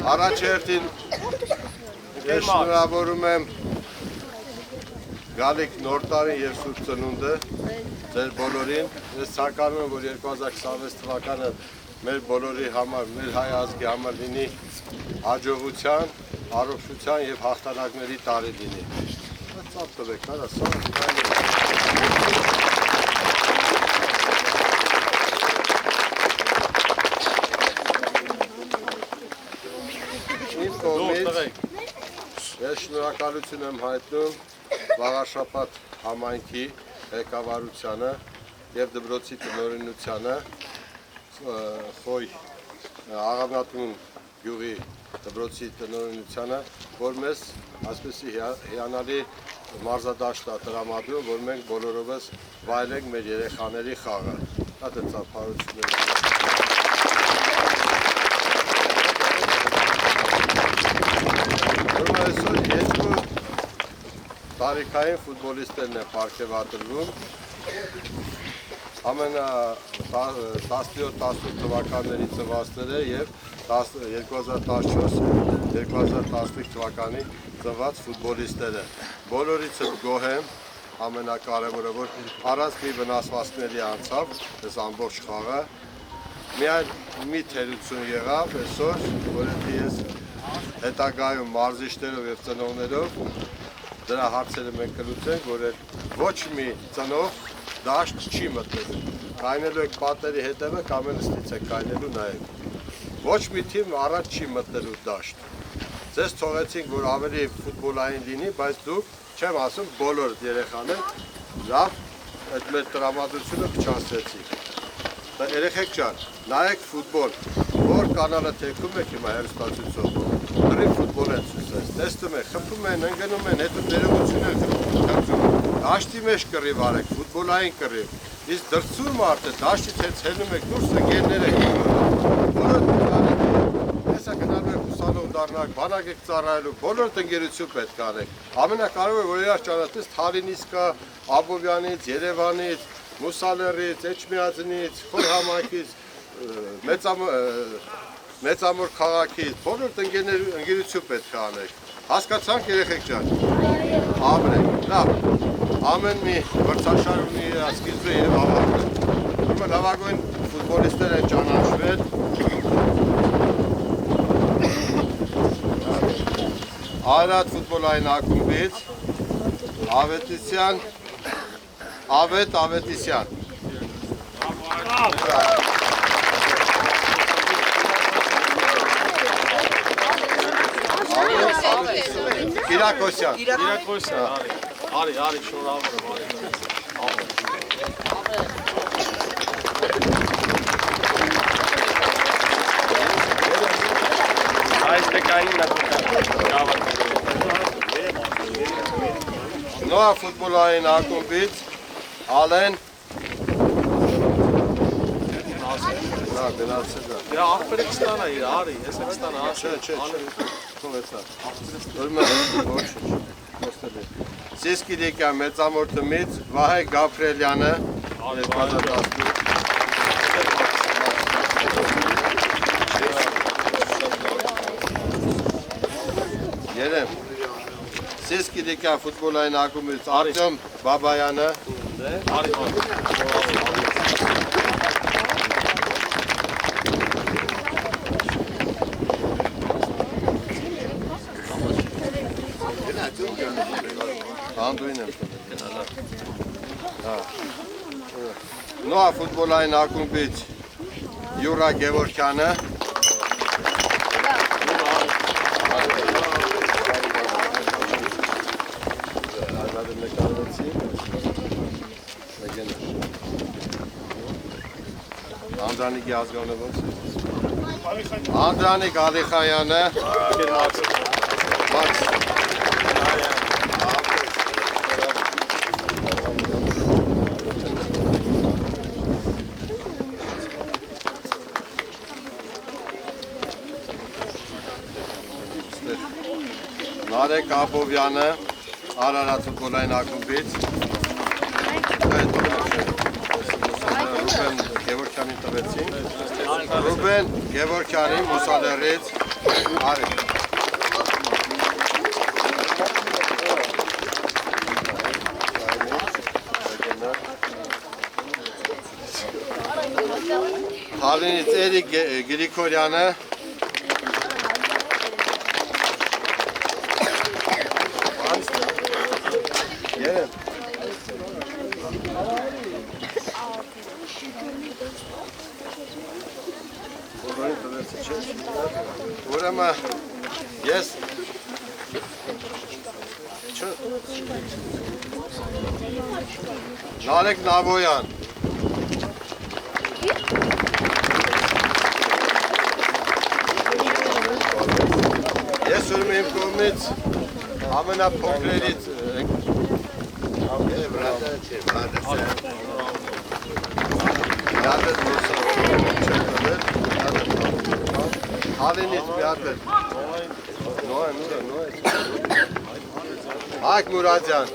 Առաջերտին շնորհավորում եմ գալիք նոր տարին եւ Սուրբ Ծնունդը ձեր բոլորին։ Ես ցանկանում եմ, որ 2026 թվականը մեր բոլորի համար, մեր հայ ազգի համար լինի հաջողության, առողջության եւ հաղթանակների տարի լինի։ Ծափ տվեք, հա, Ես շնորհակալություն եմ հայտնում Վաղարշապատ համայնքի ղեկավարությանը եւ դպրոցի տնօրինությանը, Խոյ Աղավնատուն գյուղի դպրոցի տնօրինությանը, որ մեզ այսպեսի հիանալի մարզադաշտ տրամադրում, որ մենք բոլորովս վայելենք մեր երեխաների խաղը։ Դա ծափարություններ։ Այսօր երկու տարիքային ֆուտբոլիստերն է պարգևատրվում, ամենա 17-18 թվականների ծնվածները և 2014-2015 թվականի ծնված ֆուտբոլիստերը։ Բոլորից եմ գոհ եմ, ամենակարևորը, որ առանց մի վնասվածքների անցավ, այս ամբողջ խաղը, միայն մի թերություն եղավ այսօր, որովհետև ես հետագայում մարզիչներով և ծնողներով դրա հարցերը մենք կլուծենք, որ ոչ մի ծնող դաշտ չի մտնել։ Կայնելու եք պատերի հետևը, ամենստից եք կայնելու նայեք։ Ոչ մի թիմ առաջ չի մտնելու դաշտ։ Ձեզ թողեցինք, որ ավելի ֆուտբոլային լինի, բայց դուք, չեմ ասում, բոլոր երեխաներ լավ այդ մեր տրամադրությունը փչացրեցիք։ Երեխեք ջան, նայեք ֆուտբոլ, որ կանալը թեքում եք հիմա հեռուստացույցով, դրի ֆուտբոլ են ցույց, տեսնում եք, խփում են, ընկնում են, հետո ներողություն են խնդրում, դաշտի մեջ կռիվ արեք, ֆուտբոլային կռիվ, իսկ դրսում մարդը դաշտից հետ հելնում եք դուրս ընկերներ եք, հեսա գնալու եք ուսանող դառնալ, բանակ եք ծառայելու, բոլոր տնկերություն պետք անեք, ամենակարևորը, որ իրար ճանաչես Թալինից կա, Աբովյանից, Երևանից, Մուսալերից, Էջմիածնից, Խոր համայնքից, Մեծամոր քաղաքից, բոլոր ընկերություն պետք է անեք։ Հասկացանք երեխեք ջան։ Ապրենք, լավ։ Ամեն մի մրցաշար ունի իր սկիզբը եւ ավարտը։ Հիմա լավագույն ֆուտբոլիստներ են ճանաչվել։ Արարատ ֆուտբոլային ակումբից Ավետիսյան Ավետ Ավետիսյան։ Կիրակոսյան։ Արի, շնորհավորում, Այս տեկային Նոա ֆուտբոլային ակումբից Ալեն գնացել է։ Իրա աղբերը կստանա իր, արի, ես է կստանա, Սիսկի դիկյան մեծամոր տնից Վահե Գավրելյանը Երեմ Սիսկի դիկյան ֆուտբոլային ակումբից Արտյոմ Բաբայանը Նոա ֆուտբոլային ակումբից Յուրա Գևորքյանը Անդրանիկի ազգանը ոնց է Անդրանիկ Ալիխայանը Մաքս Նարեկ Աբովյանը Արարատ ֆուտբոլային ակումբից Ռուբեն Գևորգյան Թվականին տվեցին, Ռուբեն Գևորգյանին Մուսալերից արեք։ Հալինից Էրիկ Գրիգորյանը Երեմ Ուրեմն ես Նարեկ Նավոյան Ես ուրեմն իմ կողմից ամենափոքրերից Հալինից մի հատ էլ Հայկ Մուրադյան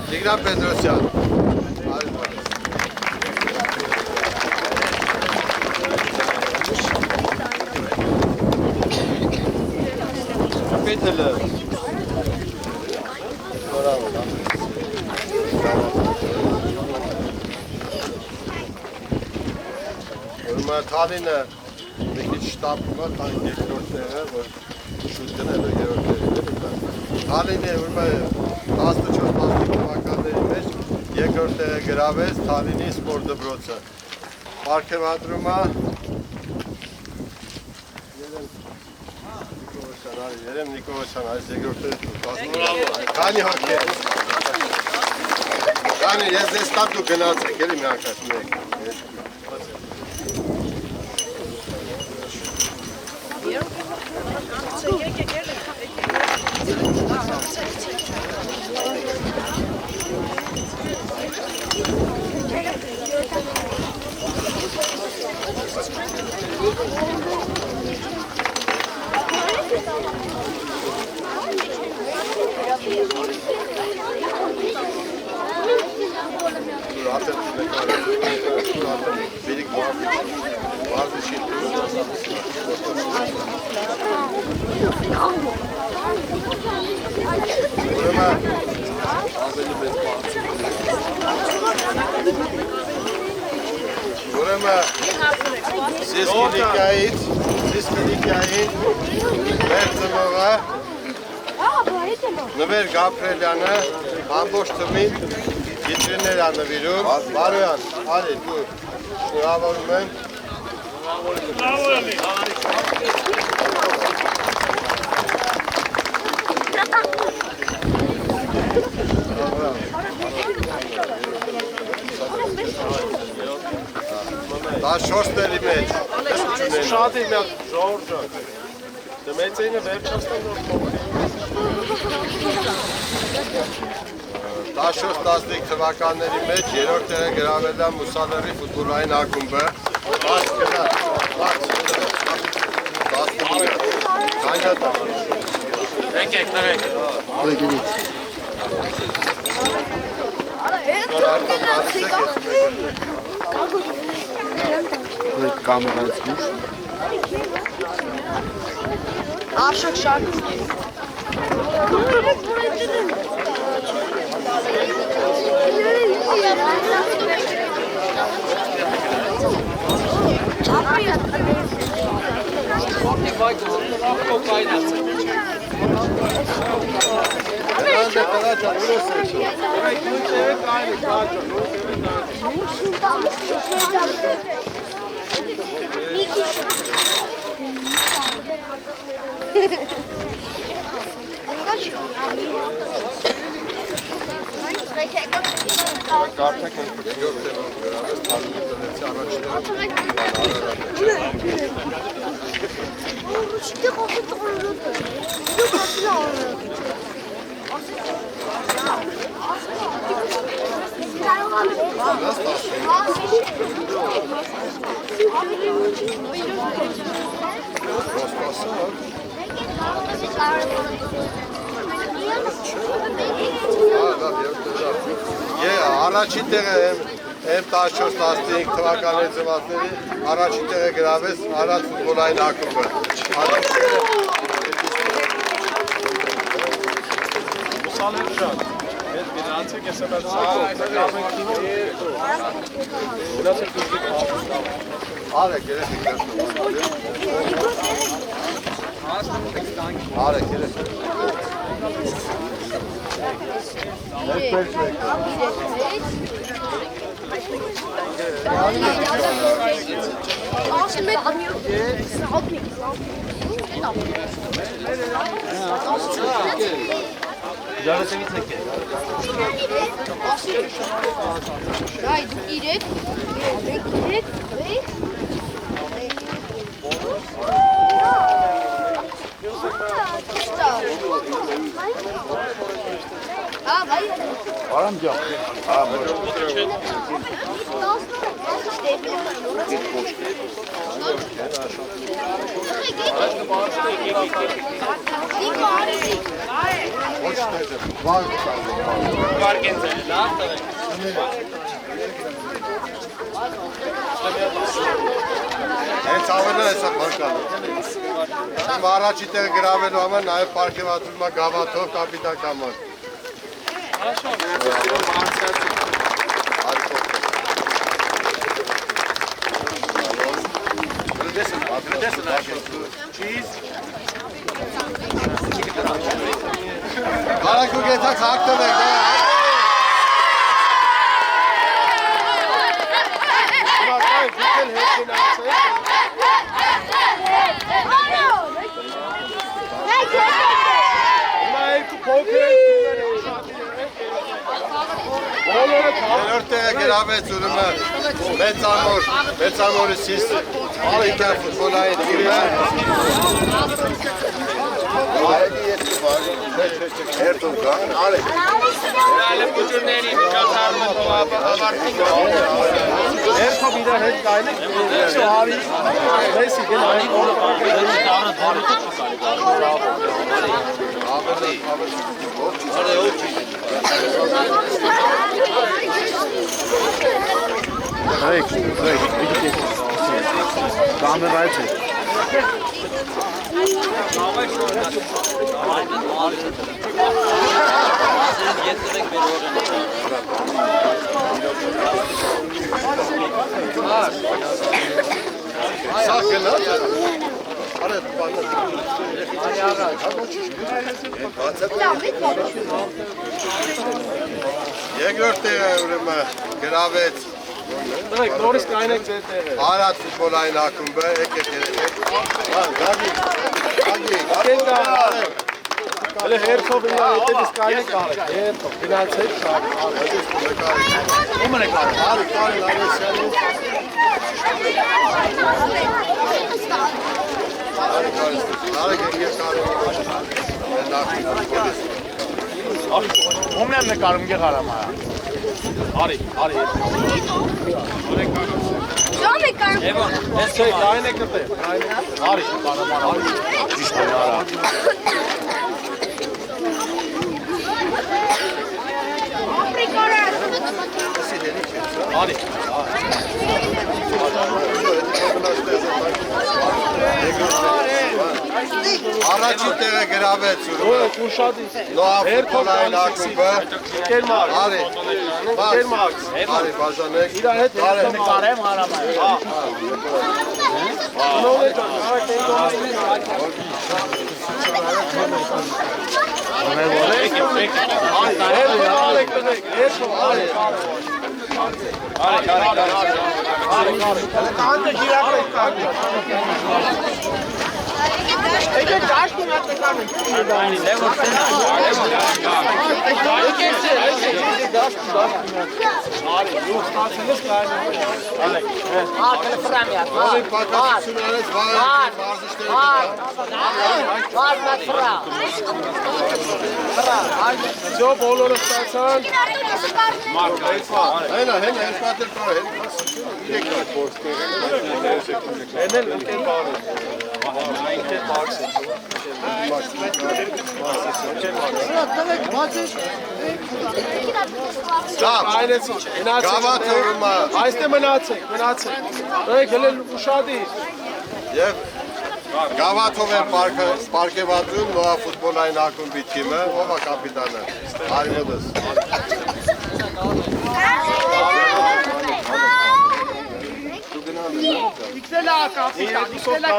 Տիգրան Պետրոսյան Պետելը Թալինը մի քիչ շտապում է, տան երկրորդ տեղը, որ շուտ գնելու երրորդ տեղը։ Թալինը ուրեմն 14-15 թվականների մեջ երկրորդ տեղը գրավեց Թալինի սպորտ դպրոցը։ Պարգևատրում է Երեմ Նիկոլոսյան, այս երկրորդ տեղը քանի հոգի է։ Քանի ես դες տապ դու գնացեք, էլի մի անգամ մեկ։ Սիսկիլիկյային մեր ծնողը Նվեր Գաբրելյանը ամբողջ թմին գիտրիներ է նվիրում Բարոյան, արի դու շնորհավորում եմ Դա շորտների մեջ Շատ է միակ Ժորժը Դմեցինը վերջաստան որ կողմի 14-15 թվականների մեջ երրորդ տեղը գրավել է Մուսալերի ֆուտբոլային ակումբը Բաց գնա Բաց 15 Կանյատա Եկեք նվեք Կամերանից մուշ Արշակ շարքսկի Առաջին տեղը եմ 14-15 թվականի ծնվածների առաջին տեղը գրավեց Արադ ֆուտբոլային ակումբը։ Ուսալերշան, հետ գնացեք ես եմ Արեք երեխեք Արեք երեխեք Aram diyor. Հենց ավելը հեսա պարկալը։ Իմ առաջի տեղը գրավելու համար նաև պարկևատրում է գավաթով կապիտան կաման։ Կարակու գետակ հակտով եք, Երորդ տեղը գրավեց ուրեմը մեծամորի սիս ալիկյան ֆուտբոլային թիմը Արեգի ես կպար, հերտում կան, արեգ Այլը պուջուրների միջացարմը ավարտին Երքով իրար հետ կայնեք, հարի, հեսի գնային Hayır, видите, камера açık. Sakın ha. Երկրորդ տեղը ուրեմն գրավեց նորից կայնեք ձեր տեղը Արադ ֆուտբոլային ակումբը, եկեք երեխեք։ Հələ հերթով իրա հետևից կայնեք արեք, հերթով, գնացեք շարք Ում եք արեք, արեք, արեք, Լարեսյանի Արեք, ես արեք Ում եմ նկարում գեղարամ արա։ Արի, արի Ժամ է կան Ես չէ, կայնեք կտեղ Արի, կարամ արի Ճիշտ է արա Ապրիկորը Արի Առաջին տեղը գրավեց Ուրեք ուշադից Նոա ֆուտբոլային ակումբը Կերմար Արի, Կերմարց արի, բաժանեք Իրա հետ Նկարեմ հարամ արա։ Նորը ջան, արեք Կանտը գիրակրեք կանտը։ Եկեք դաշտի մատ նկարում։ Job բոլորը ստացան։ Հենա, հենց պատեր կարող են։ Էնել ընկեր բարը։ Ընկեր բաքս։ Այնեցի, մնացեք։ Գավաթը Այստեղ մնացեք։ Դեք հելել ուշադի։ Եվ Գավաթով է պարկեվաձում նոա ֆուտբոլային ակումբի թիմը, ով է կապիտանը, արիմոդս։ Իքսելա կապիտան, իքսելա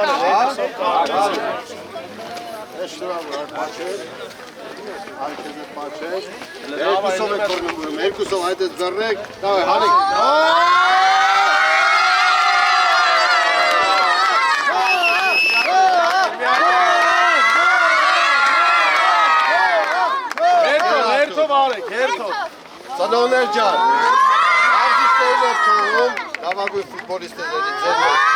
Երկուսով է կորնում բուրում, երկուսով այդպես ձեռնեք, դավայ, հանեք։ Հերթով արեք, հերթով։ Ծնողներ ջան, արժիշտերն էր թողում, նավագույն ֆուտբոլիստերների ձեռնով